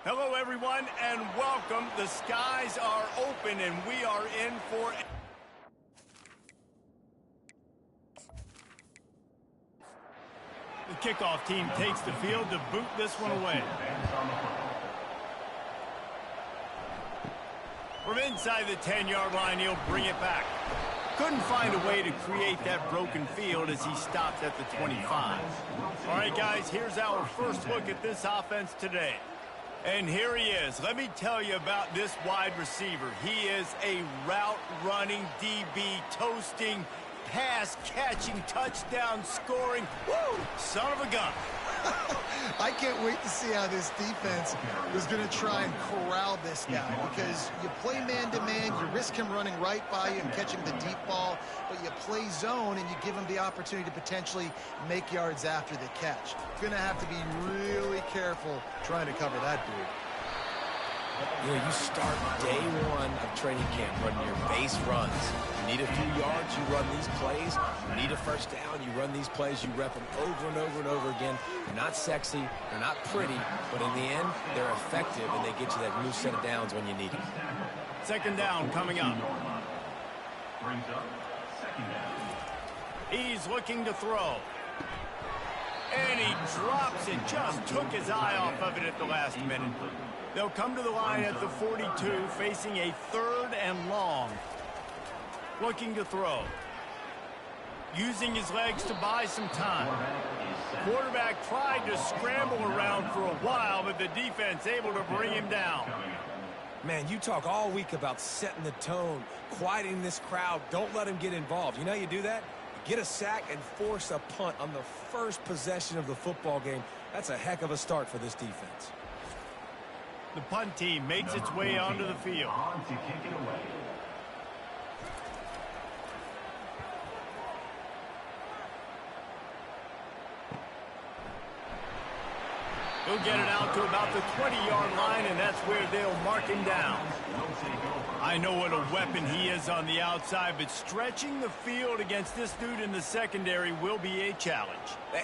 Hello, everyone, and welcome. The skies are open, and we are in for... The kickoff team takes the field to boot this one away. From inside the 10-yard line, he'll bring it back. Couldn't find a way to create that broken field as he stopped at the 25. All right, guys, here's our first look at this offense today. And here he is. Let me tell you about this wide receiver. He is a route-running DB, toasting, pass-catching, touchdown-scoring, woo, son of a gun. I can't wait to see how this defense is going to try and corral this guy, because you play man-to-man, you risk him running right by you and catching the deep ball, but you play zone and you give him the opportunity to potentially make yards after the catch. You're going to have to be really careful trying to cover that dude. You know, you start day one of training camp running your base runs. You need a few yards, you run these plays. You need a first down, you run these plays. You rep them over and over and over again. They're not sexy, they're not pretty, but in the end, they're effective, and they get you that new set of downs when you need them. Second down coming up. He's looking to throw. And he drops it, just took his eye off of it at the last minute. They'll come to the line at the 42, facing a 3rd and long. Looking to throw. Using his legs to buy some time. Quarterback tried to scramble around for a while, but the defense able to bring him down. Man, you talk all week about setting the tone, quieting this crowd. Don't let him get involved. You know how you do that? Get a sack and force a punt on the first possession of the football game. That's a heck of a start for this defense. The punt team makes its way onto the field. He'll get it out to about the 20-yard line, and that's where they'll mark him down. I know what a weapon he is on the outside, but stretching the field against this dude in the secondary will be a challenge.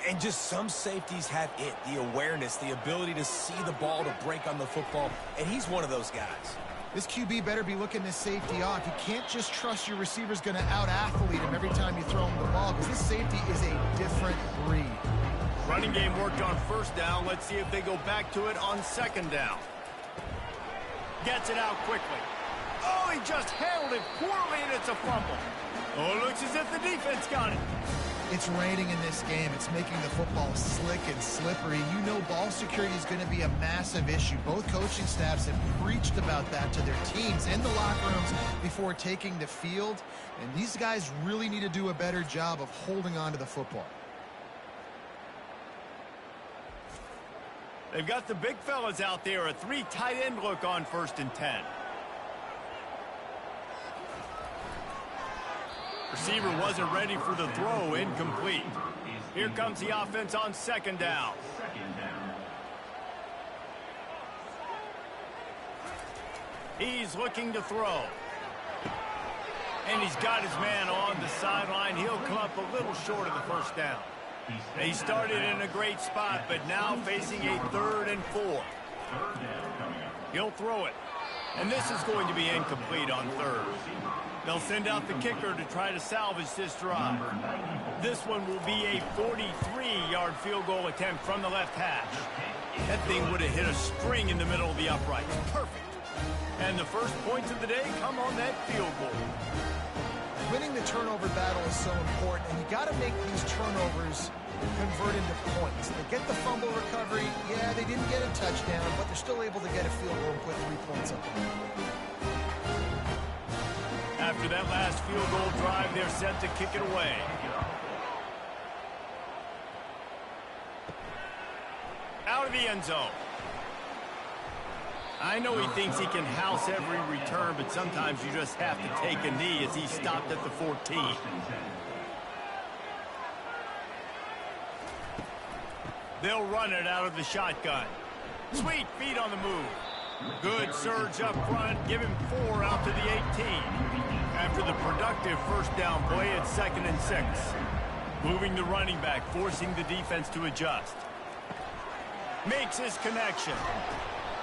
And just some safeties have it, the awareness, the ability to see the ball to break on the football, and he's one of those guys. This QB better be looking this safety off. You can't just trust your receiver's going to out-athlete him every time you throw him the ball, because this safety is a different breed. Running game worked on first down. Let's see if they go back to it on second down. Gets it out quickly. Oh, he just handled it poorly, and it's a fumble. Oh, it looks as if the defense got it. It's raining in this game. It's making the football slick and slippery. You know ball security is going to be a massive issue. Both coaching staffs have preached about that to their teams in the locker rooms before taking the field. And these guys really need to do a better job of holding on to the football. They've got the big fellas out there. A 3 tight end look on 1st and 10. Receiver wasn't ready for the throw, incomplete. Here comes the offense on second down. He's looking to throw. And he's got his man on the sideline. He'll come up a little short of the first down. He started in a great spot, but now facing a 3rd and 4. He'll throw it. And this is going to be incomplete on 3rd. They'll send out the kicker to try to salvage this drive. This one will be a 43-yard field goal attempt from the left hash. That thing would have hit a string in the middle of the uprights. Perfect. And the first points of the day come on that field goal. Winning the turnover battle is so important, and you got to make these turnovers convert into points. They get the fumble recovery. Yeah, they didn't get a touchdown, but they're still able to get a field goal and put 3 points up. After that last field goal drive, they're set to kick it away. Out of the end zone. I know he thinks he can house every return, but sometimes you just have to take a knee as he stopped at the 14. They'll run it out of the shotgun. Sweet feet on the move. Good surge up front. Give him 4 out to the 18. After the productive first down play, it's 2nd and 6. Moving the running back, forcing the defense to adjust. Makes his connection.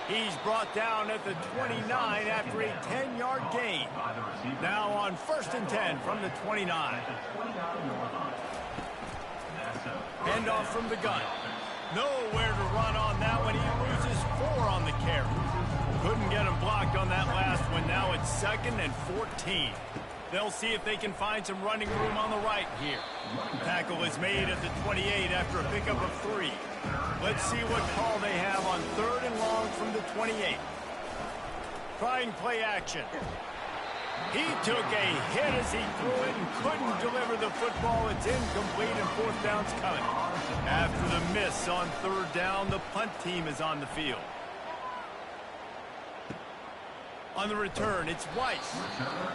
He's brought down at the 29 after a 10-yard gain. Now on 1st and 10 from the 29. Handoff from the gun. Nowhere to run on that one. He loses 4 on the carry. Couldn't get him blocked on that last one. Now it's 2nd and 14. They'll see if they can find some running room on the right here. Tackle is made at the 28 after a pickup of 3. Let's see what call they have on 3rd and long from the 28. Trying play action. He took a hit as he threw it and couldn't deliver the football. It's incomplete and 4th down's coming. After the miss on 3rd down, the punt team is on the field. On the return, it's Weiss.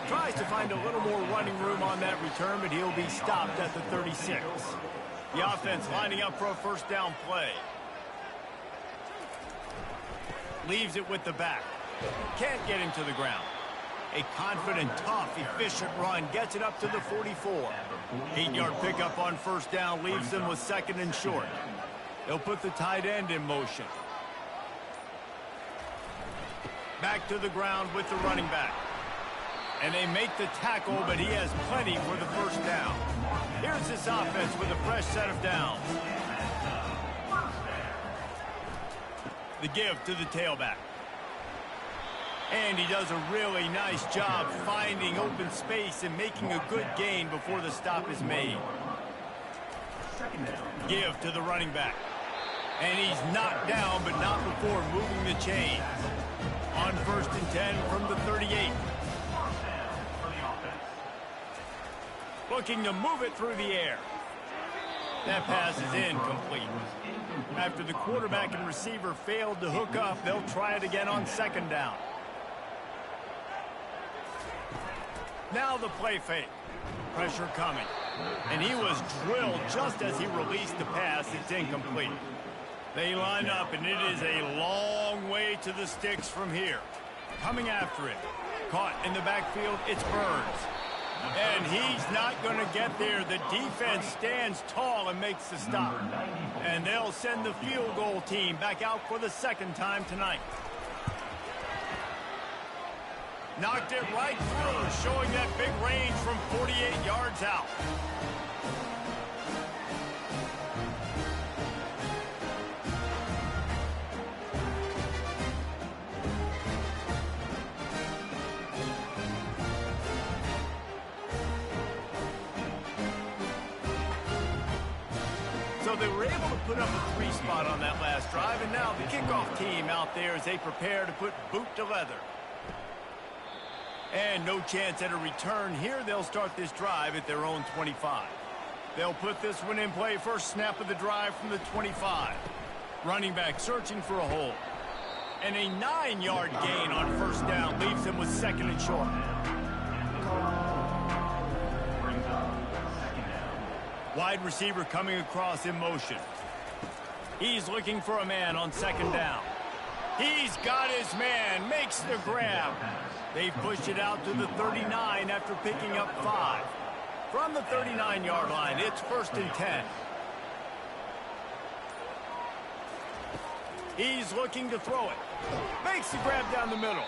Tries to find a little more running room on that return, but he'll be stopped at the 36. The offense lining up for a 1st down play. Leaves it with the back. Can't get him to the ground. A confident, tough, efficient run gets it up to the 44. 8-yard pickup on 1st down leaves them with 2nd and short. They'll put the tight end in motion. Back to the ground with the running back. And they make the tackle, but he has plenty for the 1st down. Here's this offense with a fresh set of downs. The give to the tailback. And he does a really nice job finding open space and making a good gain before the stop is made. Give to the running back. And he's knocked down, but not before moving the chains. On 1st and 10 from the 38. Looking to move it through the air. That pass is incomplete. After the quarterback and receiver failed to hook up, they'll try it again on 2nd down. Now the play fake. Pressure coming. And he was drilled just as he released the pass. It's incomplete. They line up, and it is a long way to the sticks from here. Coming after it. Caught in the backfield, it's Burns. And he's not going to get there. The defense stands tall and makes the stop. And they'll send the field goal team back out for the 2nd time tonight. Knocked it right through, showing that big range from 48 yards out. So they were able to put up a 3 spot on that last drive, and now the kickoff team out there as they prepare to put boot to leather. And no chance at a return here. They'll start this drive at their own 25. They'll put this one in play. First snap of the drive from the 25. Running back searching for a hole. And a 9-yard gain on 1st down leaves them with 2nd and short. Wide receiver coming across in motion. He's looking for a man on 2nd down. He's got his man, makes the grab. They push it out to the 39 after picking up 5. From the 39-yard line, it's 1st and 10. He's looking to throw it. Makes the grab down the middle.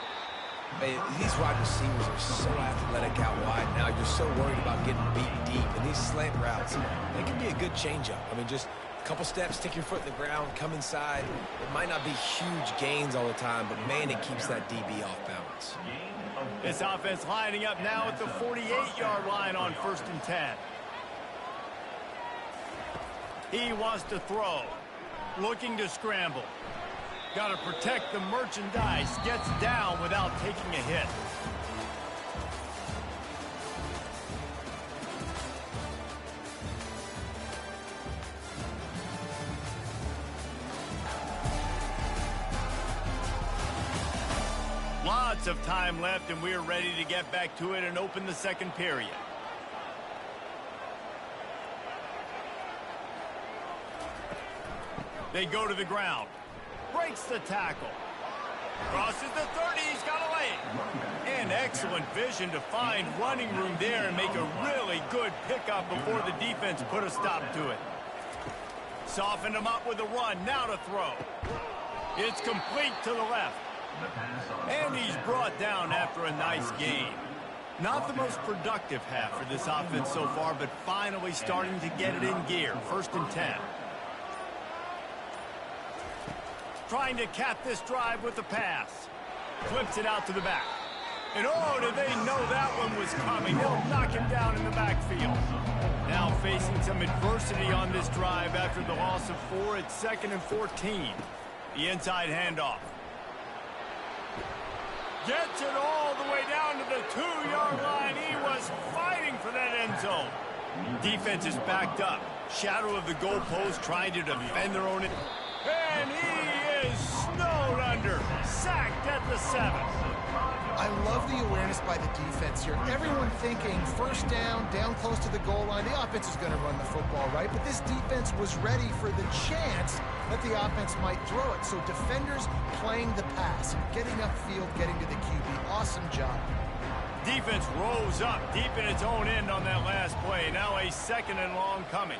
Hey, these wide receivers are so athletic out wide now. You're so worried about getting beat deep. And these slant routes, they can be a good changeup. I mean, just a couple steps, stick your foot in the ground, come inside. It might not be huge gains all the time, but, man, it keeps that DB off balance. This offense lining up now at the 48-yard line on 1st and 10. He wants to throw. Looking to scramble. Got to protect the merchandise. Gets down without taking a hit. Lots of time left, and we're ready to get back to it and open the 2nd period. They go to the ground. Breaks the tackle. Crosses the 30. He's got a lane. And excellent vision to find running room there and make a really good pickup before the defense put a stop to it. Softened him up with a run. Now to throw. It's complete to the left. And he's brought down after a nice gain. Not the most productive half for this offense so far, but finally starting to get it in gear. 1st and 10. Trying to cap this drive with the pass. Flips it out to the back. And oh, did they know that one was coming? They'll knock him down in the backfield. Now facing some adversity on this drive after the loss of 4 at 2nd and 14. The inside handoff. Gets it all the way down to the 2-yard line. He was fighting for that end zone. Defense is backed up. Shadow of the goalpost trying to defend their own. And he is snowed under. Sacked at the 7. I love the awareness by the defense here. Everyone thinking 1st down, down close to the goal line. The offense is going to run the football, right? But this defense was ready for the chance that the offense might throw it. So defenders playing the pass, getting upfield, getting to the QB. Awesome job. Defense rose up deep in its own end on that last play. Now a 2nd and long coming.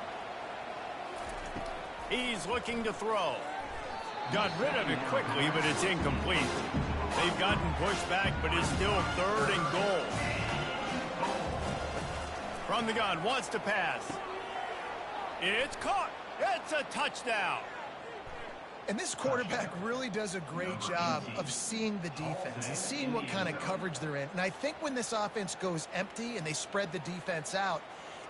He's looking to throw. Got rid of it quickly, but it's incomplete. They've gotten pushed back, but it's still 3rd and goal. From the gun, wants to pass. It's caught. It's a touchdown. And this quarterback really does a great job of seeing the defense and seeing what kind of coverage they're in. And I think when this offense goes empty and they spread the defense out,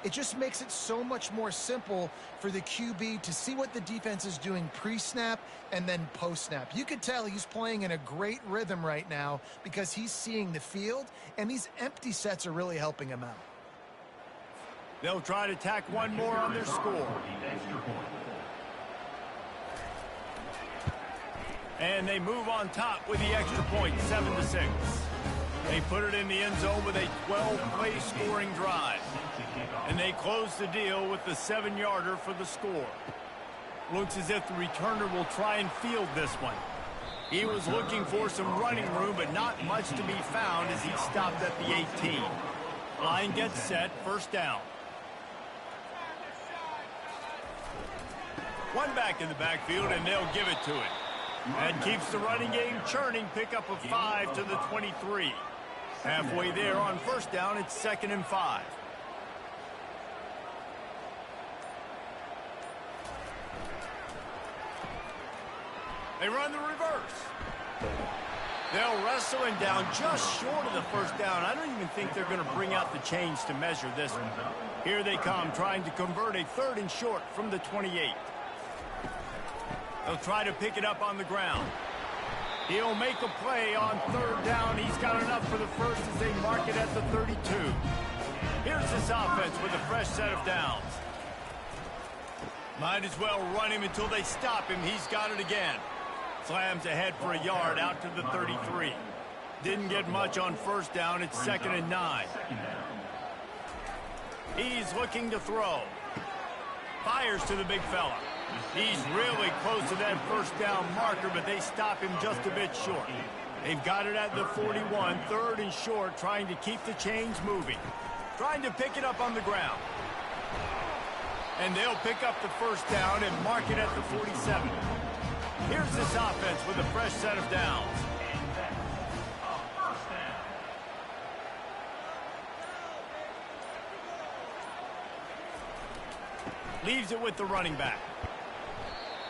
it just makes it so much more simple for the QB to see what the defense is doing pre-snap and then post-snap. You could tell he's playing in a great rhythm right now because he's seeing the field, and these empty sets are really helping him out. They'll try to tack one more on their score. And they move on top with the extra point, 7-6. They put it in the end zone with a 12-play scoring drive. And they close the deal with the 7-yarder for the score. Looks as if the returner will try and field this one. He was looking for some running room, but not much to be found as he stopped at the 18. Line gets set, 1st down. One back in the backfield, and they'll give it to it. And keeps the running game churning. Pickup of 5 to the 23. Halfway there on 1st down, it's 2nd and 5. They run the reverse. They'll wrestle him down just short of the 1st down. I don't even think they're going to bring out the chains to measure this one. Here they come, trying to convert a 3rd and short from the 28. They'll try to pick it up on the ground. He'll make a play on 3rd down. He's got enough for the 1st as they mark it at the 32. Here's this offense with a fresh set of downs. Might as well run him until they stop him. He's got it again. Slams ahead for a yard out to the 33. Didn't get much on 1st down. It's 2nd and 9. He's looking to throw. Fires to the big fella. He's really close to that 1st down marker, but they stop him just a bit short. They've got it at the 41, 3rd and short, trying to keep the chains moving. Trying to pick it up on the ground. And they'll pick up the 1st down and mark it at the 47. Here's this offense with a fresh set of downs. Leaves it with the running back.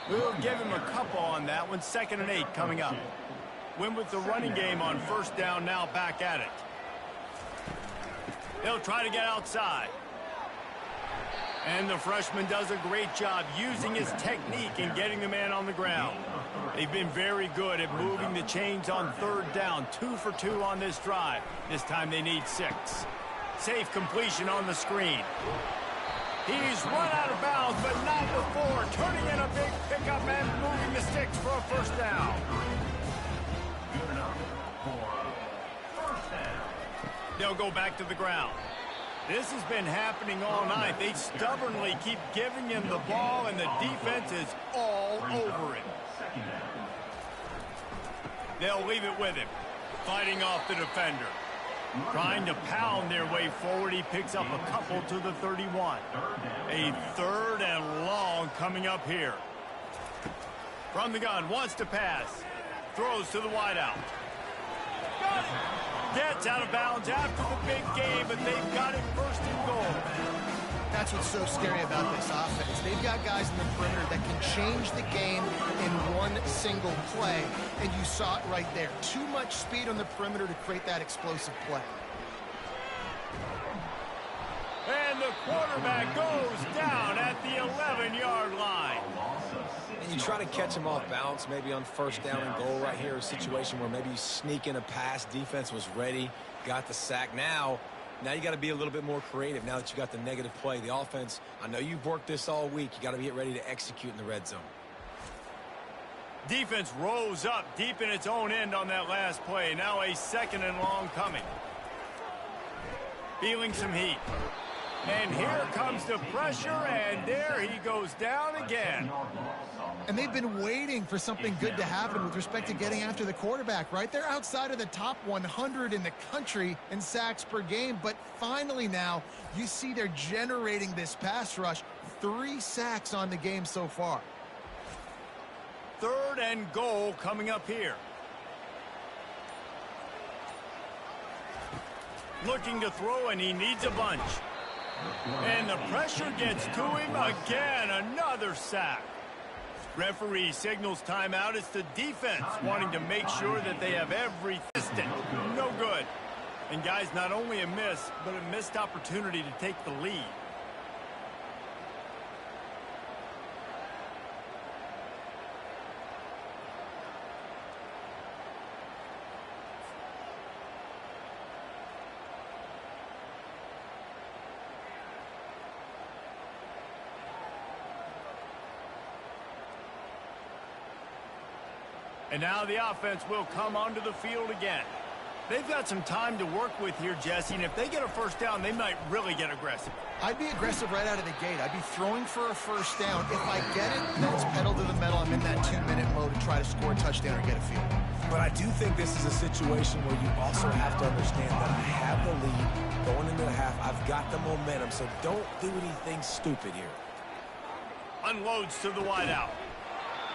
We'll give him a couple on that one. 2nd and 8 coming up. Win with the running game on 1st down, now back at it. They'll try to get outside. And the freshman does a great job using his technique and getting the man on the ground. They've been very good at moving the chains on 3rd down. 2 for 2 on this drive. This time they need 6. Safe completion on the screen. He's run out of bounds, but not before. Turning in a big pickup and moving the sticks for a 1st down. They'll go back to the ground. This has been happening all night. They stubbornly keep giving him the ball, and the defense is all over him. They'll leave it with him, fighting off the defender. Trying to pound their way forward. He picks up a couple to the 31. A 3rd and long coming up here. From the gun, wants to pass. Throws to the wideout. Gets out of bounds after the big game, but they've got it first and goal. That's what's so scary about this offense. They've got guys in the perimeter that can change the game in one single play, and you saw it right there. Too much speed on the perimeter to create that explosive play. And the quarterback goes down at the 11-yard line. And you try to catch him off balance, maybe on first down and goal right here, a situation where maybe you sneak in a pass, defense was ready, got the sack. Now you got to be a little bit more creative now that you got the negative play. The offense, I know you've worked this all week. You got to get ready to execute in the red zone. Defense rose up deep in its own end on that last play. Now a second and long coming. Feeling some heat. And here comes the pressure, and there he goes down again. And they've been waiting for something good to happen with respect to getting after the quarterback, right? They're outside of the top 100 in the country in sacks per game, but finally now you see they're generating this pass rush. 3 sacks on the game so far. Third and goal coming up here. Looking to throw, and he needs a bunch. And the pressure gets to him again. Another sack. Referee signals timeout. It's the defense wanting to make sure that they have every assistant. No good. And guys, not only a miss, but a missed opportunity to take the lead. And now the offense will come onto the field again. They've got some time to work with here, Jesse, and if they get a first down, they might really get aggressive. I'd be aggressive right out of the gate. I'd be throwing for a first down. If I get it, then it's pedal to the metal. I'm in that 2-minute mode to try to score a touchdown or get a field. But I do think this is a situation where you also have to understand that I have the lead going into the half. I've got the momentum, so don't do anything stupid here. Unloads to the wideout.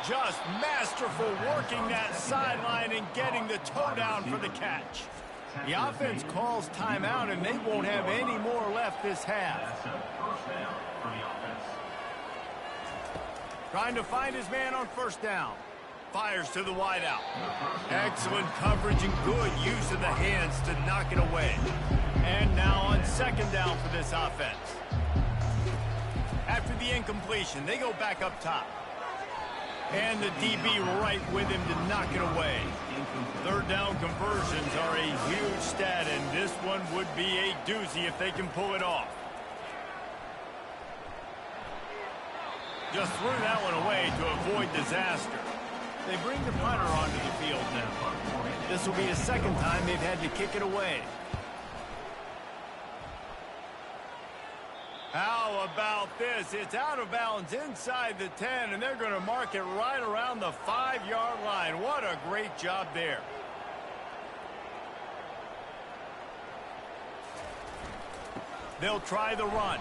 Just masterful working that sideline and getting the toe down for the catch. The offense calls timeout, and they won't have any more left this half. Trying to find his man on first down. Fires to the wideout. Excellent coverage and good use of the hands to knock it away. And now on second down for this offense. After the incompletion, they go back up top. And the DB right with him to knock it away. Third down conversions are a huge stat, and this one would be a doozy if they can pull it off. Just threw that one away to avoid disaster. They bring the punter onto the field now. This will be the second time they've had to kick it away. How about this? It's out of bounds inside the 10, and they're going to mark it right around the 5-yard line. What a great job there. They'll try the run,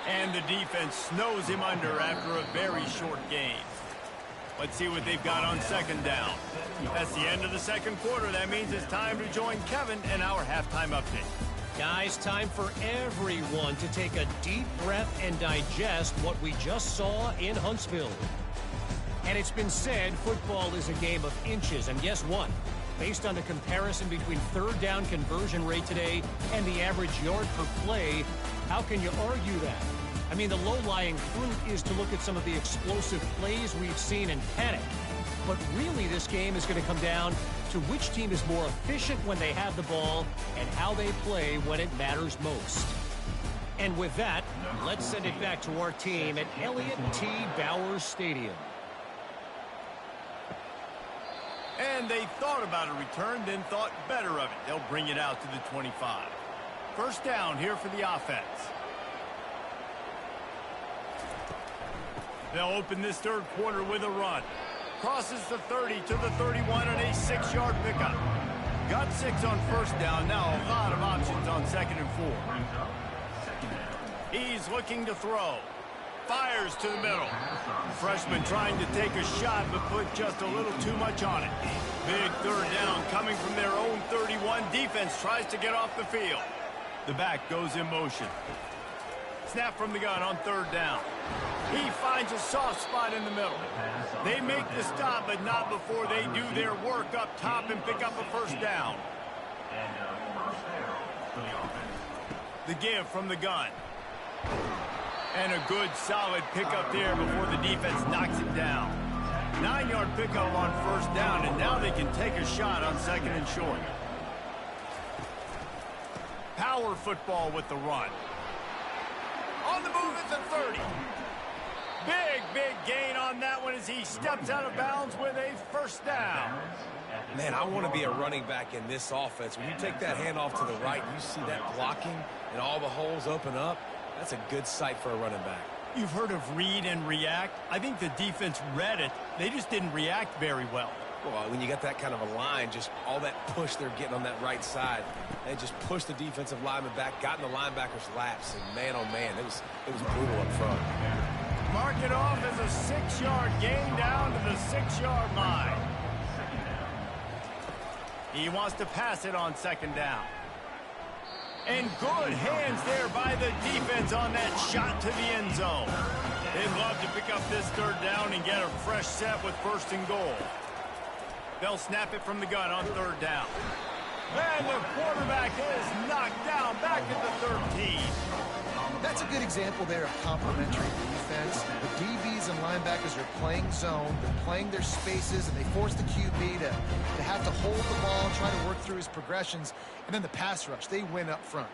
and the defense snows him under after a very short game. Let's see what they've got on second down. That's the end of the second quarter. That means it's time to join Kevin in our halftime update. Guys, time for everyone to take a deep breath and digest what we just saw in Huntsville. And it's been said football is a game of inches, and guess what? Based on the comparison between third down conversion rate today and the average yard per play, how can you argue that? I mean, the low-lying fruit is to look at some of the explosive plays we've seen and panic. But really, this game is going to come down to which team is more efficient when they have the ball and how they play when it matters most. And with that, let's send it back to our team at Elliott T. Bowers Stadium. And they thought about a return, then thought better of it. They'll bring it out to the 25. First down here for the offense. They'll open this third quarter with a run. Crosses the 30 to the 31 and a 6-yard pickup. Got 6 on first down. Now a lot of options on second and 4. He's looking to throw. Fires to the middle. Freshman trying to take a shot, but put just a little too much on it. Big third down coming from their own 31. Defense tries to get off the field. The back goes in motion. Snap from the gun on third down. He finds a soft spot in the middle. They make the stop, but not before they do their work up top and pick up a first down. The give from the gun. And a good, solid pickup there before the defense knocks it down. 9-yard pickup on first down, and now they can take a shot on second and short. Power football with the run. On the move at the 30. Big gain on that one as he steps out of bounds with a first down. Man, I want to be a running back in this offense. When you take that handoff to the right, you see that blocking and all the holes open up. That's a good sight for a running back. You've heard of read and react. I think the defense read it. They just didn't react very well. Well, when you got that kind of a line, just all that push they're getting on that right side, they just pushed the defensive lineman back, got in the linebacker's laps, and man, oh man, it was brutal up front. Mark it off as a 6-yard gain down to the 6-yard line. He wants to pass it on second down. And good hands there by the defense on that shot to the end zone. They'd love to pick up this third down and get a fresh set with first and goal. They'll snap it from the gun on third down. And the quarterback is knocked down back at the 13. That's a good example there of complementary defense. The DBs and linebackers are playing zone, they're playing their spaces, and they force the QB to have to hold the ball, try to work through his progressions, and then the pass rush, they win up front.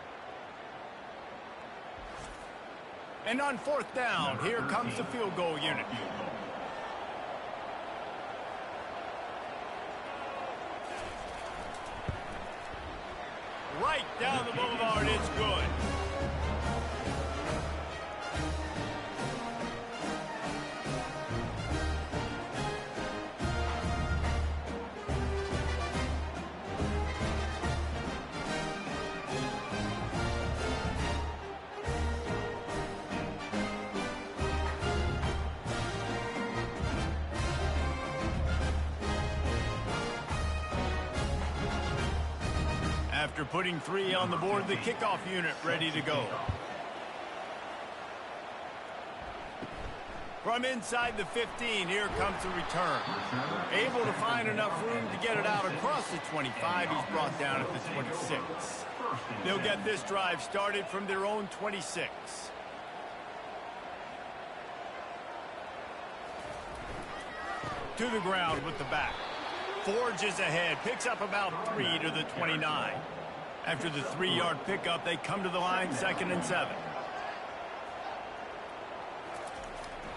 And on fourth down, here comes the field goal unit. Right down the boulevard, it's good. After putting 3 on the board, the kickoff unit ready to go. From inside the 15, here comes the return. Able to find enough room to get it out across the 25. He's brought down at the 26. They'll get this drive started from their own 26. To the ground with the back. Forges ahead, picks up about 3 to the 29. After the 3-yard pickup, they come to the line, 2nd and 7.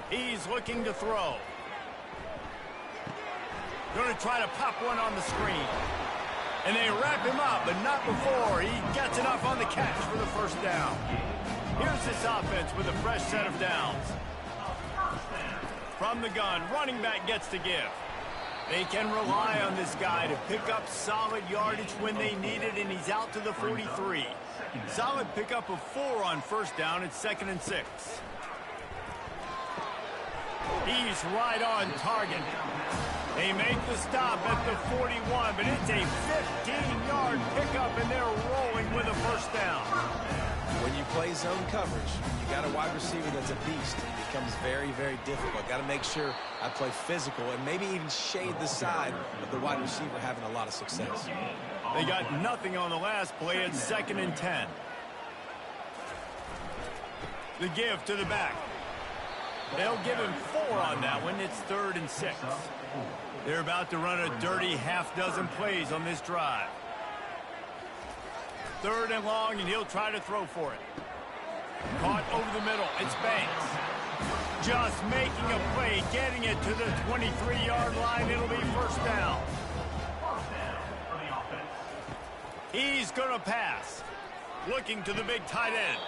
He's looking to throw. Going to try to pop one on the screen. And they wrap him up, but not before he gets enough on the catch for the first down. Here's this offense with a fresh set of downs. From the gun, running back gets to give. They can rely on this guy to pick up solid yardage when they need it, and he's out to the 43. Solid pickup of 4 on first down. It's 2nd and 6. He's right on target. They make the stop at the 41, but it's a 15-yard pickup, and they're rolling with a first down. When you play zone coverage, you got a wide receiver that's a beast. It becomes very, very difficult. Got to make sure I play physical and maybe even shade the side of the wide receiver having a lot of success. They got nothing on the last play. It's 2nd and 10. The give to the back. They'll give him 4 on that one. It's 3rd and 6. They're about to run a dirty half-dozen plays on this drive. 3rd and long, and he'll try to throw for it. Caught over the middle. It's Banks. Just making a play, getting it to the 23-yard line. It'll be first down. He's going to pass. Looking to the big tight end.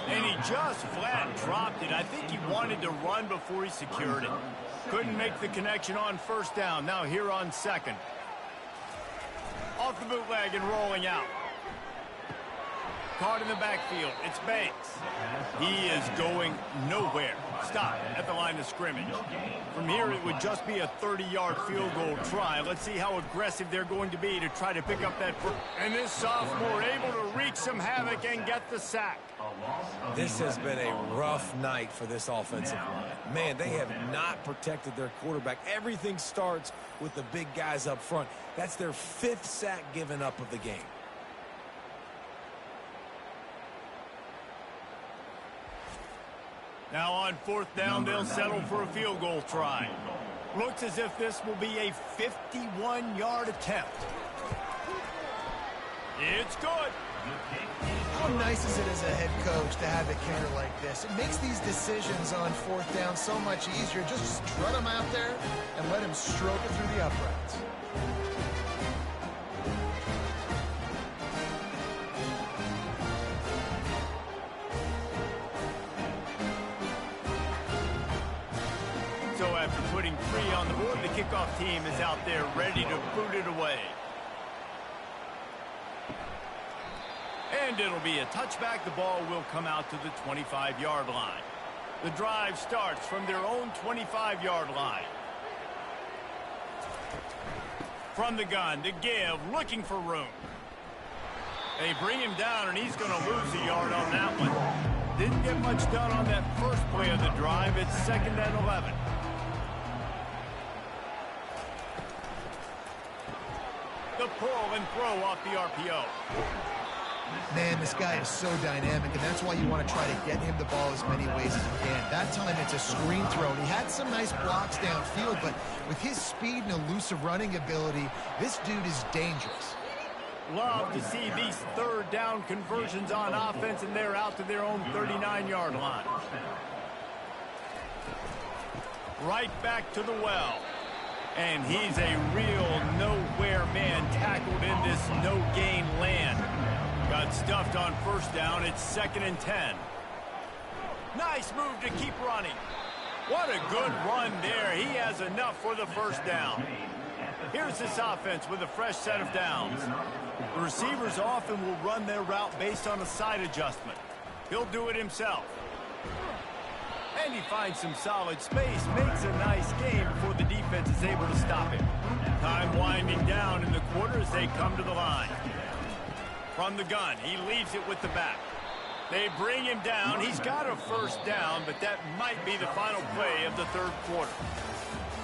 And he just flat dropped it. I think he wanted to run before he secured it. Couldn't make the connection on first down. Now here on 2nd. Off the bootleg and rolling out. Caught in the backfield. It's Banks. He is going nowhere. Stop at the line of scrimmage. From here, it would just be a 30-yard field goal try. Let's see how aggressive they're going to be to try to pick up that. And this sophomore able to wreak some havoc and get the sack. This has been a rough night for this offensive line. Man, they have not protected their quarterback. Everything starts with the big guys up front. That's their 5th sack given up of the game. Now on 4th down, they'll settle for a field goal try. Looks as if this will be a 51-yard attempt. It's good. How nice is it as a head coach to have a kicker like this? It makes these decisions on 4th down so much easier. Just strut him out there and let him stroke it through the uprights. So after putting 3 on the board, the kickoff team is out there ready to boot it away. And it'll be a touchback. The ball will come out to the 25-yard line. The drive starts from their own 25-yard line. From the gun to give, looking for room. They bring him down, and he's going to lose a yard on that one. Didn't get much done on that first play of the drive. It's 2nd and 11. The pull and throw off the RPO. Man, this guy is so dynamic, and that's why you want to try to get him the ball as many ways as you can. That time, it's a screen throw, and he had some nice blocks downfield, but with his speed and elusive running ability, this dude is dangerous. Love to see these 3rd down conversions on offense, and they're out to their own 39-yard line. Right back to the well. And he's a real nowhere man tackled in this no-gain land. Got stuffed on 1st down. It's 2nd and 10. Nice move to keep running. What a good run there. He has enough for the 1st down. Here's this offense with a fresh set of downs. The receivers often will run their route based on a side adjustment. He'll do it himself. And he finds some solid space, makes a nice game before the defense is able to stop him. Time winding down in the quarter as they come to the line. From the gun, he leaves it with the back. They bring him down. He's got a 1st down, but that might be the final play of the 3rd quarter.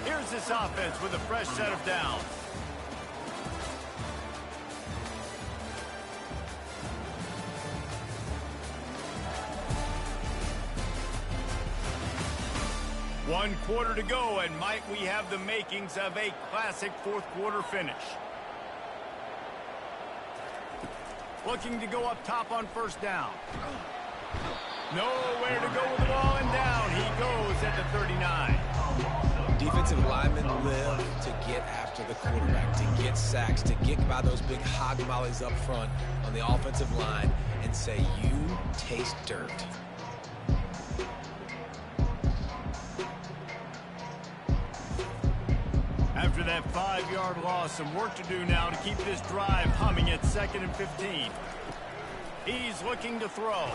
Here's this offense with a fresh set of downs. One quarter to go, and might we have the makings of a classic 4th quarter finish. Looking to go up top on 1st down. Nowhere to go with the ball, and down he goes at the 39. Defensive linemen live to get after the quarterback, to get sacks, to get by those big hog mollies up front on the offensive line and say, you taste dirt. After that 5-yard loss, some work to do now to keep this drive humming at 2nd and 15. He's looking to throw.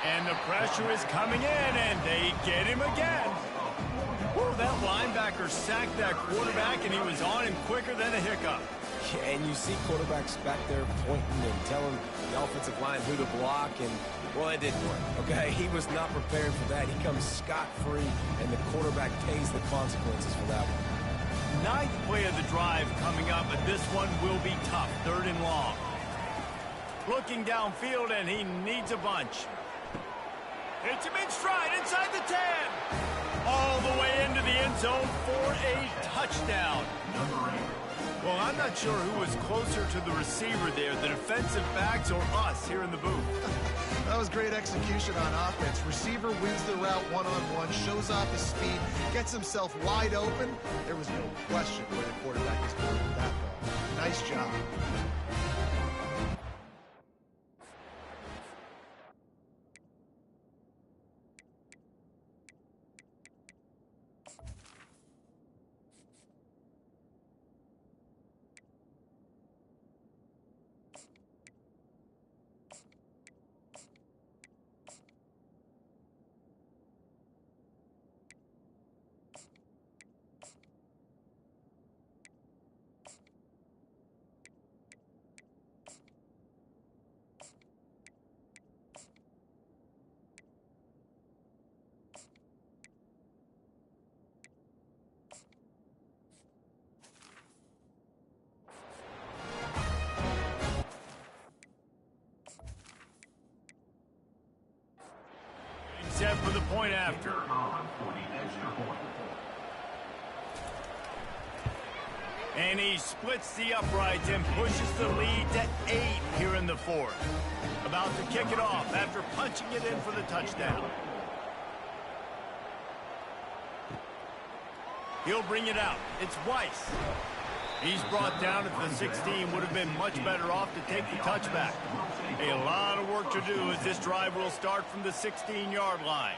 And the pressure is coming in, and they get him again. Woo, that linebacker sacked that quarterback, and he was on him quicker than a hiccup. Yeah, and you see quarterbacks back there pointing and telling the offensive line who to block, and, well, it didn't work, okay? He was not prepared for that. He comes scot-free, and the quarterback pays the consequences for that one. 9th play of the drive coming up, but this one will be tough. 3rd and long. Looking downfield, and he needs a bunch. Hits him in stride inside the 10. All the way into the end zone for a touchdown. Well, I'm not sure who was closer to the receiver there, the defensive backs or us here in the booth. That was great execution on offense. Receiver wins the route one-on-one, shows off his speed, gets himself wide open. There was no question where the quarterback is going with that ball. Nice job. set for the point after. And he splits the uprights and pushes the lead to 8 here in the fourth. About to kick it off after punching it in for the touchdown. He'll bring it out. It's Weiss. He's brought down at the 16. Would have been much better off to take the touchback. A lot of work to do as this drive will start from the 16-yard line.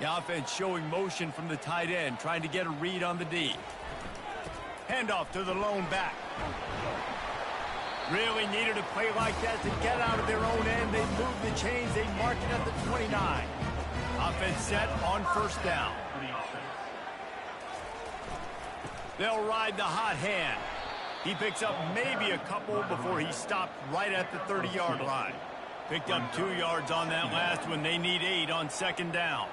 The offense showing motion from the tight end, trying to get a read on the D. Handoff to the lone back. Really needed a play like that to get out of their own end. They move the chains. They mark it at the 29. Offense set on first down. They'll ride the hot hand. He picks up maybe a couple before he stopped right at the 30-yard line. Picked up 2 yards on that last one. They need 8 on second down.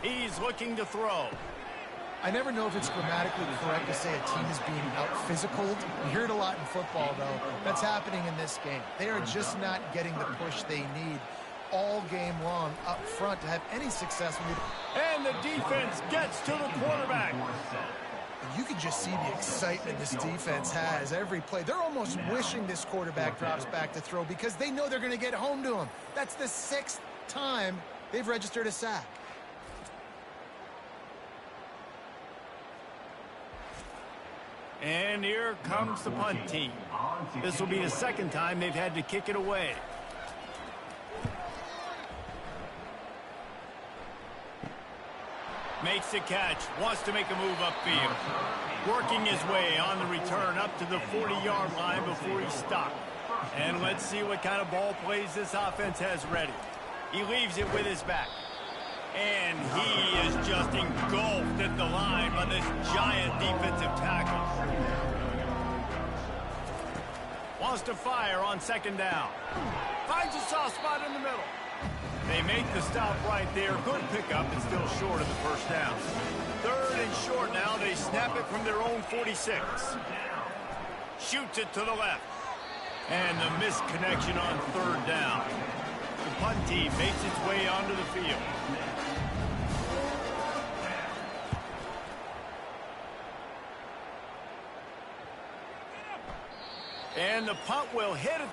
He's looking to throw. I never know if it's grammatically correct to say a team is being out-physicaled. You hear it a lot in football, though. That's happening in this game. They are just not getting the push they need all game long up front to have any success. And the defense gets to the quarterback. You can just see the excitement this defense has every play. They're almost wishing this quarterback drops back to throw because they know they're going to get home to him. That's the 6th time they've registered a sack. And here comes the punt team. This will be the 2nd time they've had to kick it away. Makes the catch, wants to make a move upfield. Working his way on the return up to the 40-yard line before he stopped. And let's see what kind of ball plays this offense has ready. He leaves it with his back. And he is just engulfed at the line by this giant defensive tackle. Wants to fire on second down. Finds a soft spot in the middle. They make the stop right there. Good pickup and still short of the first down. 3rd and short now. They snap it from their own 46. Shoots it to the left. And the missed connection on 3rd down. The punt team makes its way onto the field. And the punt will hit it.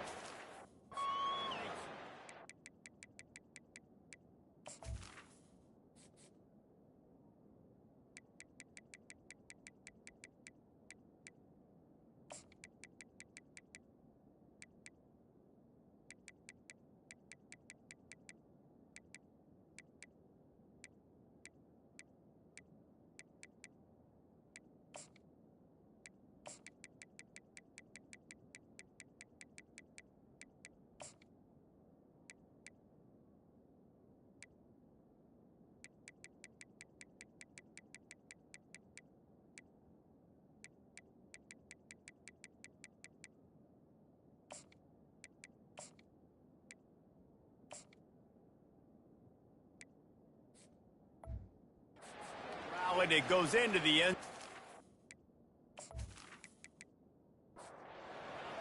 It goes into the end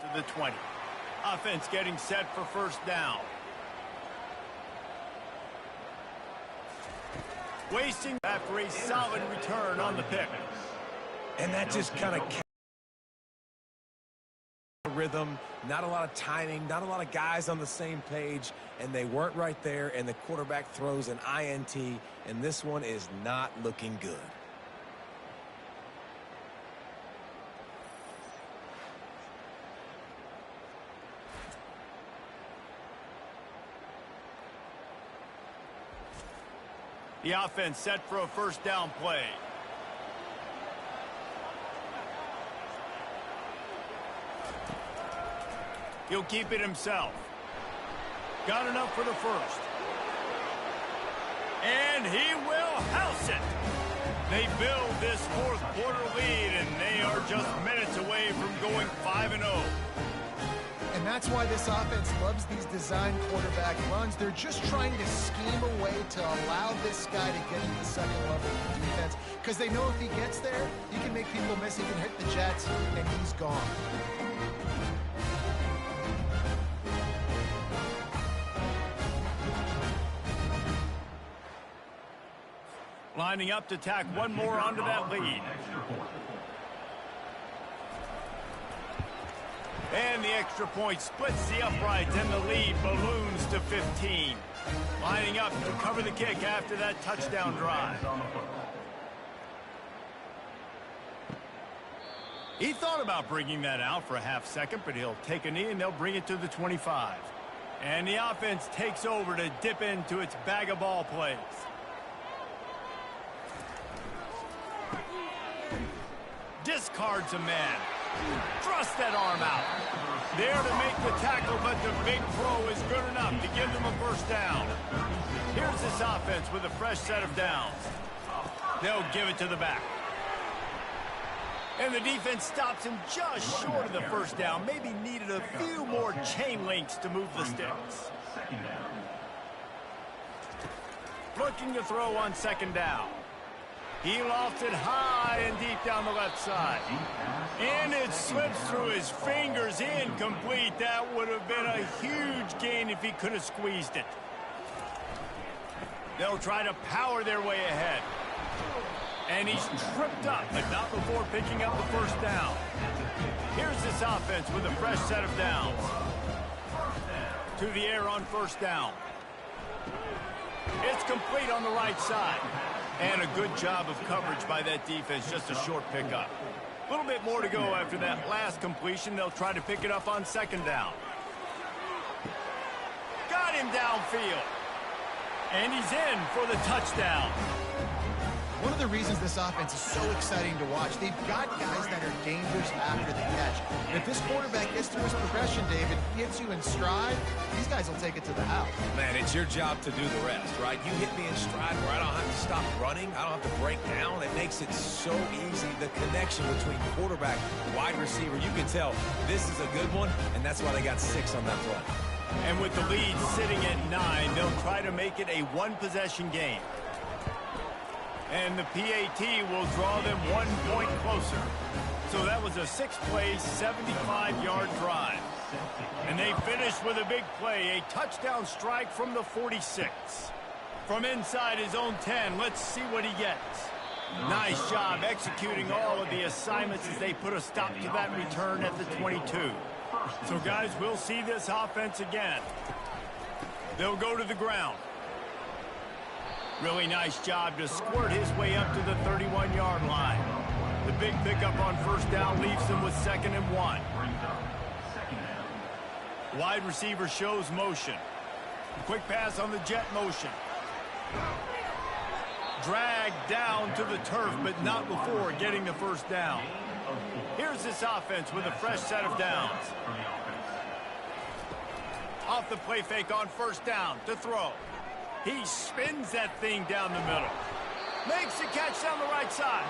to the 20. Offense getting set for first down. Wasting after a solid return on the pick. And that just kind of rhythm, not a lot of timing, not a lot of guys on the same page, and they weren't right there, and the quarterback throws an INT, and this one is not looking good. The offense set for a first down play. He'll keep it himself. Got enough for the first. And he will house it. They build this 4th quarter lead, and they are just minutes away from going 5-0. And that's why this offense loves these design quarterback runs. They're just trying to scheme a way to allow this guy to get to the second level of the defense, because they know if he gets there, he can make people miss, he can hit the Jets, and he's gone. Lining up to tack one more onto that lead. And the extra point splits the uprights, and the lead balloons to 15. Lining up to cover the kick after that touchdown drive. He thought about bringing that out for a half second, but he'll take a knee and they'll bring it to the 25. And the offense takes over to dip into its bag of ball plays. Discards a man. Thrust that arm out. There to make the tackle, but the big throw is good enough to give them a first down. Here's this offense with a fresh set of downs. They'll give it to the back. And the defense stops him just short of the first down. Maybe needed a few more chain links to move the sticks. Looking to throw on second down. He lofts it high and deep down the left side. And it slips through his fingers, incomplete. That would have been a huge gain if he could have squeezed it. They'll try to power their way ahead. And he's tripped up, but not before picking up the first down. Here's this offense with a fresh set of downs. To the air on first down. It's complete on the right side. And a good job of coverage by that defense, just a short pickup. A little bit more to go after that last completion. They'll try to pick it up on second down. Got him downfield. And he's in for the touchdown. One of the reasons this offense is so exciting to watch, they've got guys that are dangerous after the catch. And if this quarterback gets through his progression, David, gets you in stride, these guys will take it to the house. Man, it's your job to do the rest, right? You hit me in stride where I don't have to stop running. I don't have to break down. It makes it so easy. The connection between quarterback and wide receiver, you can tell this is a good one, and that's why they got 6 on that play. And with the lead sitting at 9, they'll try to make it a one-possession game. And the PAT will draw them 1 point closer. So that was a 6-play, 75-yard drive. And they finished with a big play, a touchdown strike from the 46. From inside his own 10, let's see what he gets. Nice job executing all of the assignments as they put a stop to that return at the 22. So, guys, we'll see this offense again. They'll go to the ground. Really nice job to squirt his way up to the 31-yard line. The big pickup on first down leaves them with 2nd and 1. Wide receiver shows motion. Quick pass on the jet motion. Dragged down to the turf, but not before getting the first down. Here's this offense with a fresh set of downs. Off the play fake on first down to throw. He spins that thing down the middle. Makes the catch down the right side.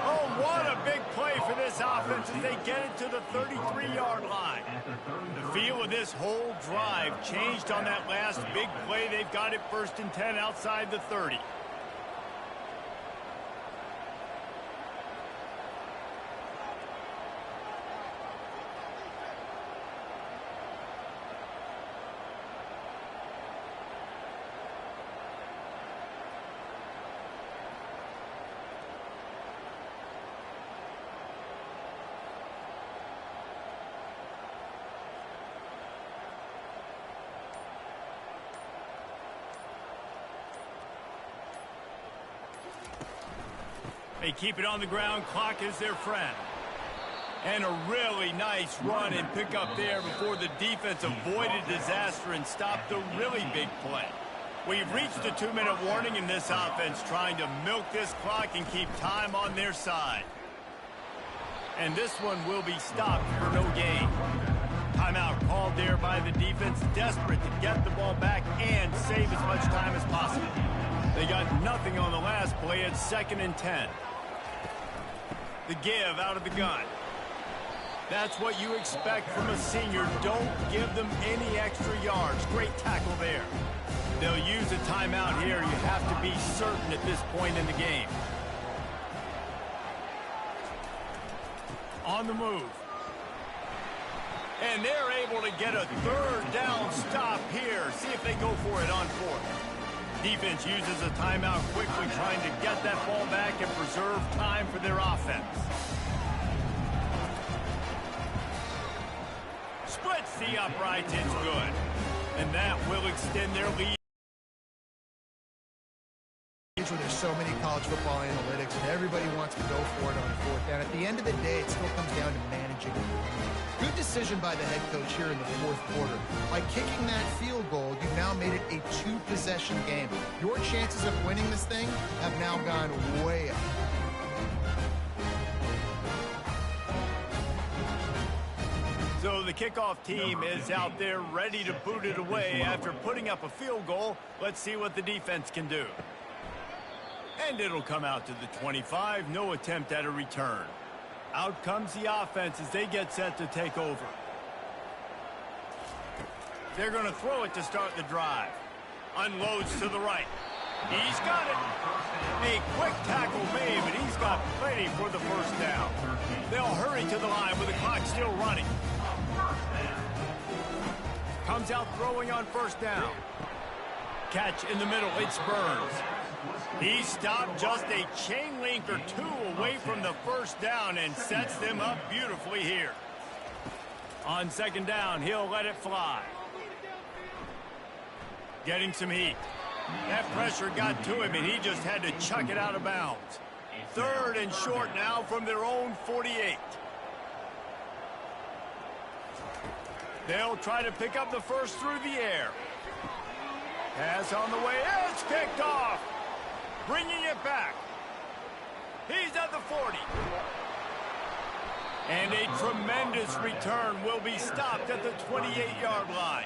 Oh, what a big play for this offense as they get it to the 33-yard line. The feel of this whole drive changed on that last big play. They've got it 1st and 10 outside the 30. They keep it on the ground. Clock is their friend. And a really nice run and pick up there before the defense avoided disaster and stopped a really big play. We've reached the 2-minute warning in this offense, trying to milk this clock and keep time on their side. And this one will be stopped for no gain. Timeout called there by the defense, desperate to get the ball back and save as much time as possible. They got nothing on the last play at 2nd and 10. The give out of the gun. That's what you expect from a senior. Don't give them any extra yards. Great tackle there. They'll use a timeout here. You have to be certain at this point in the game. On the move. And they're able to get a 3rd down stop here. See if they go for it on 4th. Defense uses a timeout quickly, trying to get that ball back and preserve time for their offense. Splits the uprights, it's good. And that will extend their lead. Where there's so many college football analytics and everybody wants to go for it on fourth down. At the end of the day, it still comes down to managing. Good decision by the head coach here in the fourth quarter. By kicking that field goal, you've now made it a two-possession game. Your chances of winning this thing have now gone way up. So the kickoff team is out there ready to boot it away after putting up a field goal. Let's see what the defense can do. And it'll come out to the 25. No attempt at a return. Out comes the offense as they get set to take over. They're going to throw it to start the drive. Unloads to the right. He's got it. A quick tackle made, but he's got plenty for the first down. They'll hurry to the line with the clock still running. Comes out throwing on first down. Catch in the middle. It's Burns. He stopped just a chain link or two away from the first down and sets them up beautifully here. On second down, he'll let it fly. Getting some heat. That pressure got to him, and he just had to chuck it out of bounds. Third and short now from their own 48. They'll try to pick up the first through the air. Pass on the way. It's kicked off. Bringing it back. He's at the 40. And a tremendous return will be stopped at the 28-yard line.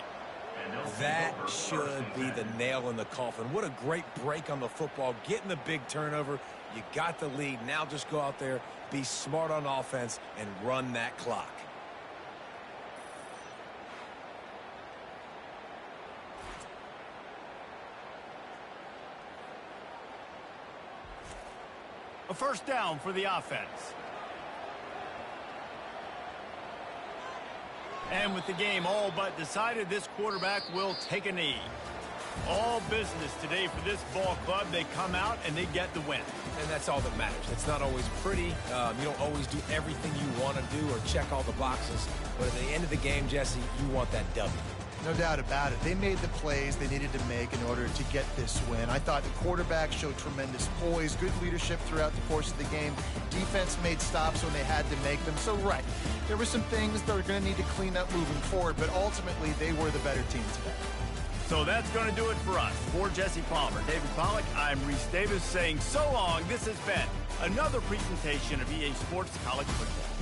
That should be the nail in the coffin. What a great break on the football. Getting the big turnover. You got the lead. Now just go out there, be smart on offense, and run that clock. A first down for the offense. And with the game all but decided, this quarterback will take a knee. All business today for this ball club. They come out and they get the win. And that's all that matters. It's not always pretty. You don't always do everything you want to do or check all the boxes. But at the end of the game, Jesse, you want that W. No doubt about it. They made the plays they needed to make in order to get this win. I thought the quarterback showed tremendous poise, good leadership throughout the course of the game. Defense made stops when they had to make them. So, right, there were some things that were going to need to clean up moving forward, but ultimately they were the better team today. So that's going to do it for us. For Jesse Palmer, David Pollack, I'm Reese Davis saying so long. This has been another presentation of EA Sports College Football.